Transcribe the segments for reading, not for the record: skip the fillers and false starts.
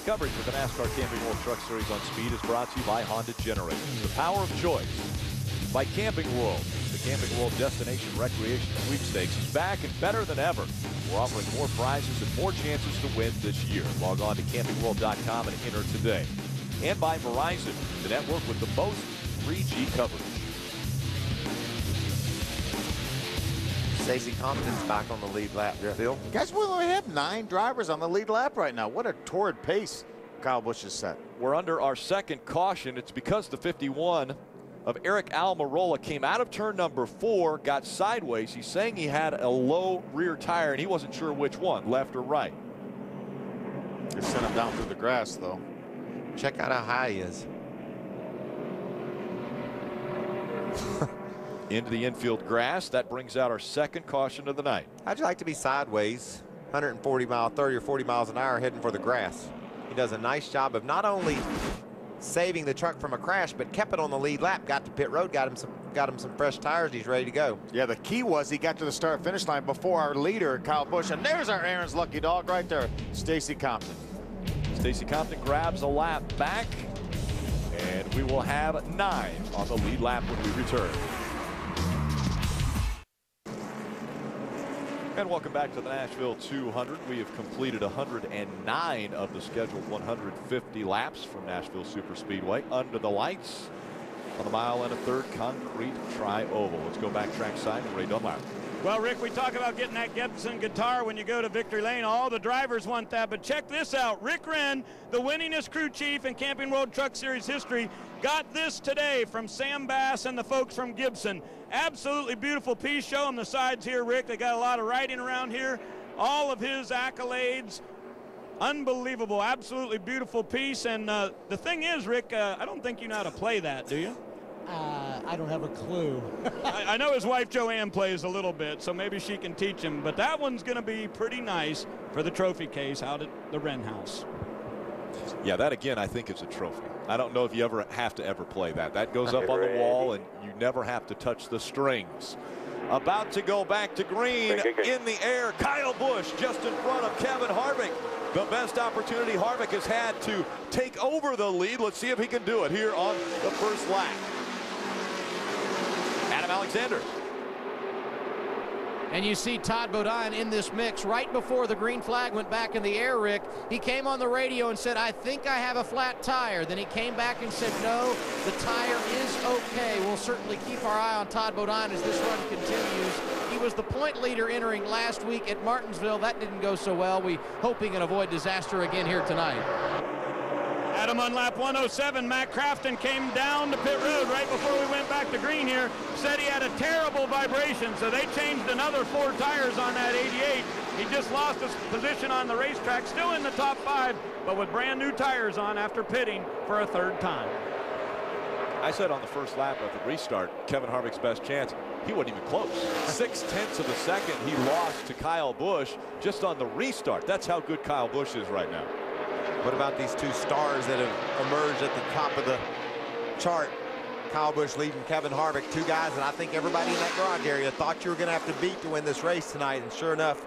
Coverage of the NASCAR Camping World Truck Series on Speed is brought to you by Honda Generators. The power of choice. By Camping World. The Camping World Destination Recreation Sweepstakes is back and better than ever. We're offering more prizes and more chances to win this year. Log on to campingworld.com and enter today. And by Verizon, the network with the most 3G coverage. Stacey Compton's back on the lead lap, Phil. Guys, we only have 9 drivers on the lead lap right now. What a torrid pace Kyle Busch has set. We're under our second caution. It's because the 51 of Eric Almirola came out of turn number 4, got sideways. He's saying he had a low rear tire, and he wasn't sure which one, left or right. They sent him down through the grass, though. Check out how high he is. Into the infield grass. That brings out our second caution of the night. How'd you like to be sideways, 140 mile, 30 or 40 miles an hour heading for the grass? He does a nice job of not only saving the truck from a crash, but kept it on the lead lap, got to pit road, got him some fresh tires. He's ready to go. Yeah, the key was he got to the start finish line before our leader, Kyle Busch. And there's our Aaron's lucky dog right there, Stacey Compton. Stacey Compton grabs a lap back, and we will have 9 on the lead lap when we return. And welcome back to the Nashville 200. We have completed 109 of the scheduled 150 laps from Nashville SuperSpeedway under the lights on the 1.3 mile concrete tri-oval. Let's go back trackside and Ray Dunlap. Well, Rick, we talk about getting that Gibson guitar when you go to victory lane. All the drivers want that, but check this out. Rick Wren, the winningest crew chief in Camping World Truck Series history, got this today from Sam Bass and the folks from Gibson. Absolutely beautiful piece. Show them the sides here, Rick. They got a lot of writing around here. All of his accolades. Unbelievable, absolutely beautiful piece. And the thing is, Rick, I don't think you know how to play that, do you? I don't have a clue. I know his wife Joanne plays a little bit, so maybe she can teach him. But that one's going to be pretty nice for the trophy case out at the Wren house. Yeah, that again, I think is a trophy. I don't know if you ever have to play that. That goes up on the wall, and you never have to touch the strings. About to go back to green in the air. Kyle Busch just in front of Kevin Harvick. The best opportunity Harvick has had to take over the lead. Let's see if he can do it here on the first lap. Adam Alexander. And you see Todd Bodine in this mix right before the green flag went back in the air, Rick. He came on the radio and said, I think I have a flat tire. Then he came back and said, no, the tire is okay. We'll certainly keep our eye on Todd Bodine as this run continues. He was the point leader entering last week at Martinsville. That didn't go so well. We hope he can avoid disaster again here tonight. Adam on lap 107, Matt Crafton came down to pit road right before we went back to green here. Said he had a terrible vibration, so they changed another 4 tires on that 88. He just lost his position on the racetrack, still in the top 5, but with brand new tires on after pitting for a 3rd time. I said on the first lap of the restart, Kevin Harvick's best chance. He wasn't even close. 0.6 of a second he lost to Kyle Busch just on the restart. That's how good Kyle Busch is right now. What about these 2 stars that have emerged at the top of the chart? Kyle Busch leading Kevin Harvick, 2 guys that I think everybody in that garage area thought you were going to have to beat to win this race tonight. And sure enough,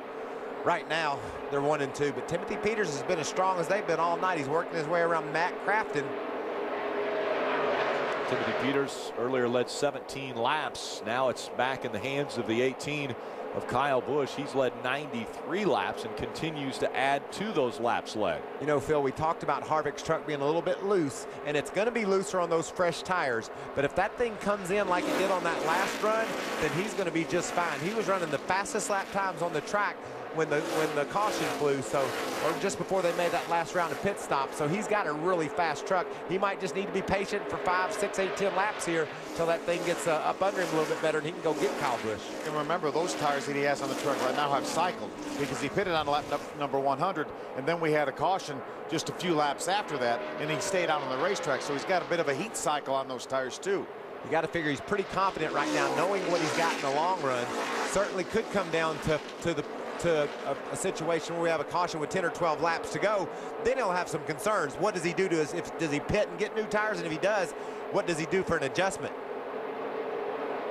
right now, they're 1 and 2. But Timothy Peters has been as strong as they've been all night. He's working his way around Matt Crafton. Timothy Peters earlier led 17 laps. Now it's back in the hands of the 18 of Kyle Busch. He's led 93 laps and continues to add to those laps led. You know, Phil, we talked about Harvick's truck being a little bit loose, and it's going to be looser on those fresh tires. But if that thing comes in like it did on that last run, then he's going to be just fine. He was running the fastest lap times on the track when the caution flew, so, or just before they made that last round of pit stop. So he's got a really fast truck. He might just need to be patient for 5, 6, 8, 10 laps here till that thing gets up under him a little bit better and he can go get Kyle Busch. And remember, those tires that he has on the truck right now have cycled because he pitted on lap number 100, and then we had a caution just a few laps after that, and he stayed out on the racetrack. So he's got a bit of a heat cycle on those tires too. You got to figure he's pretty confident right now, knowing what he's got in the long run. Certainly could come down to a situation where we have a caution with 10 or 12 laps to go. Then he'll have some concerns. What does he do to us? Does he pit and get new tires? And if he does, what does he do for an adjustment?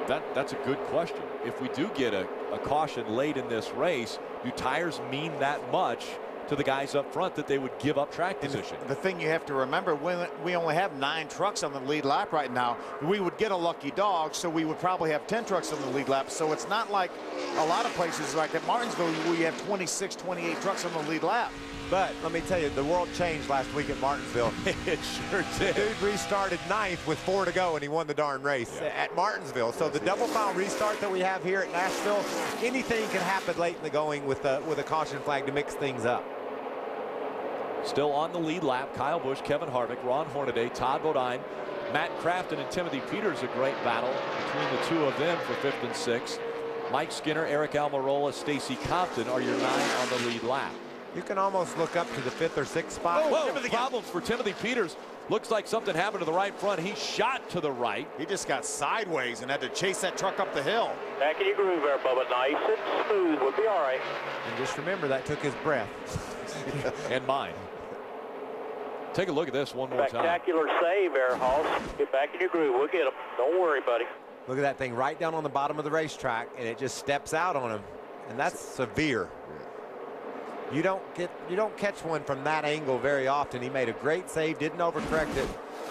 That's a good question. If we do get a caution late in this race, do tires mean that much to the guys up front that they would give up track position. The thing you have to remember, when we only have 9 trucks on the lead lap right now, we would get a lucky dog, so we would probably have 10 trucks on the lead lap. So it's not like a lot of places like at Martinsville where you have 26, 28 trucks on the lead lap. But let me tell you, the world changed last week at Martinsville. It sure did. The dude restarted 9th with 4 to go, and he won the darn race at Martinsville. So the double file restart that we have here at Nashville, anything can happen late in the going with a caution flag to mix things up. Still on the lead lap, Kyle Busch, Kevin Harvick, Ron Hornaday, Todd Bodine, Matt Crafton, and Timothy Peters. A great battle between the 2 of them for 5th and 6th. Mike Skinner, Eric Almirola, Stacy Compton are your 9 on the lead lap. You can almost look up to the 5th or 6th spot. Whoa, problems for Timothy Peters. Looks like something happened to the right front. He shot to the right. He just got sideways and had to chase that truck up the hill. Back in your groove there, Bubba. Nice and smooth. We'll be all right. And just remember, that took his breath. And mine. Take a look at this one more time. Spectacular save there, Hoss. Get back in your groove. We'll get him. Don't worry, buddy. Look at that thing right down on the bottom of the racetrack, and it just steps out on him. And that's severe. You don't catch one from that angle very often. He made a great save, didn't overcorrect it.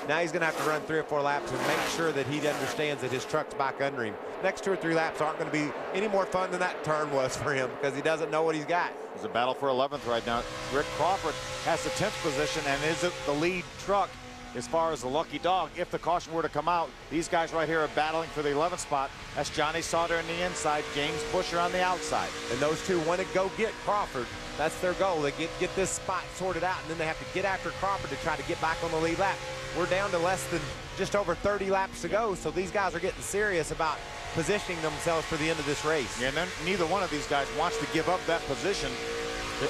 Now he's going to have to run 3 or 4 laps and make sure that he understands that his truck's back under him. Next 2 or 3 laps aren't going to be any more fun than that turn was for him because he doesn't know what he's got. It's a battle for 11th right now. Rick Crawford has the 10th position and is the lead truck as far as the lucky dog. If the caution were to come out, these guys right here are battling for the 11th spot. That's Johnny Sauter on the inside, James Busher on the outside. And those 2 want to go get Crawford. That's their goal. They get this spot sorted out, and then they have to get after Crawford to try to get back on the lead lap. We're down to less than just over 30 laps to go, so these guys are getting serious about positioning themselves for the end of this race. Yeah, and then neither one of these guys wants to give up that position.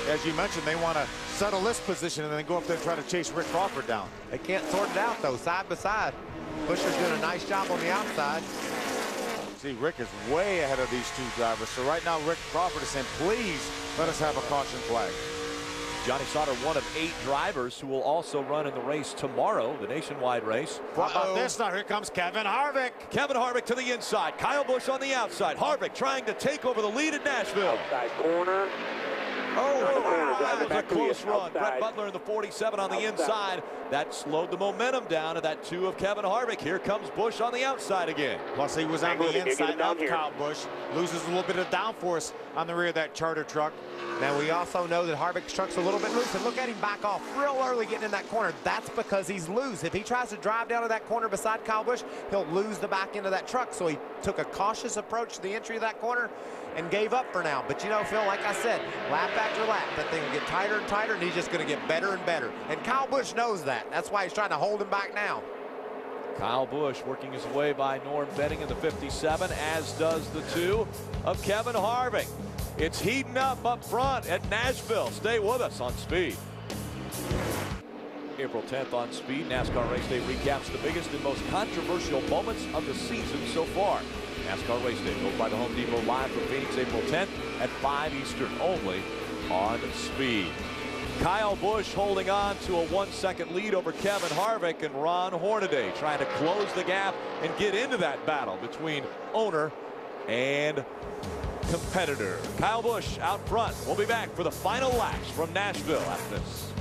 As you mentioned, they want to settle this position and then go up there and try to chase Rick Crawford down. They can't sort it out, though, side by side. Busher's doing a nice job on the outside. See, Rick is way ahead of these 2 drivers. So right now, Rick Crawford is saying, please let us have a caution flag. Johnny Sauter, one of 8 drivers who will also run in the race tomorrow, the nationwide race. How about this? Now here comes Kevin Harvick. Kevin Harvick to the inside. Kyle Busch on the outside. Harvick trying to take over the lead at Nashville. Outside corner. That was a close run. Brett Butler in the 47 on the inside. That slowed the momentum down to that 2 of Kevin Harvick. Here comes Busch on the outside again. Plus he was on the inside of Kyle Busch. Loses a little bit of downforce on the rear of that charter truck. Now we also know that Harvick's truck's a little bit loose, and look at him back off real early getting in that corner. That's because he's loose. If he tries to drive down to that corner beside Kyle Busch, he'll lose the back end of that truck. So he took a cautious approach to the entry of that corner and gave up for now. But you know, Phil, like I said, lap after lap, that thing will get tighter and tighter, and he's just going to get better and better. And Kyle Busch knows that. That's why he's trying to hold him back now. Kyle Busch working his way by Norm Benning in the 57, as does the 2 of Kevin Harvick. It's heating up front at Nashville. Stay with us on Speed. April 10th on Speed, NASCAR Race Day recaps the biggest and most controversial moments of the season so far. NASCAR Race Day goes by the Home Depot live from Phoenix, April 10th at 5 Eastern, only on Speed. Kyle Busch holding on to a 1-second lead over Kevin Harvick, and Ron Hornaday trying to close the gap and get into that battle between owner and competitor. Kyle Busch out front. We'll be back for the final laps from Nashville after this.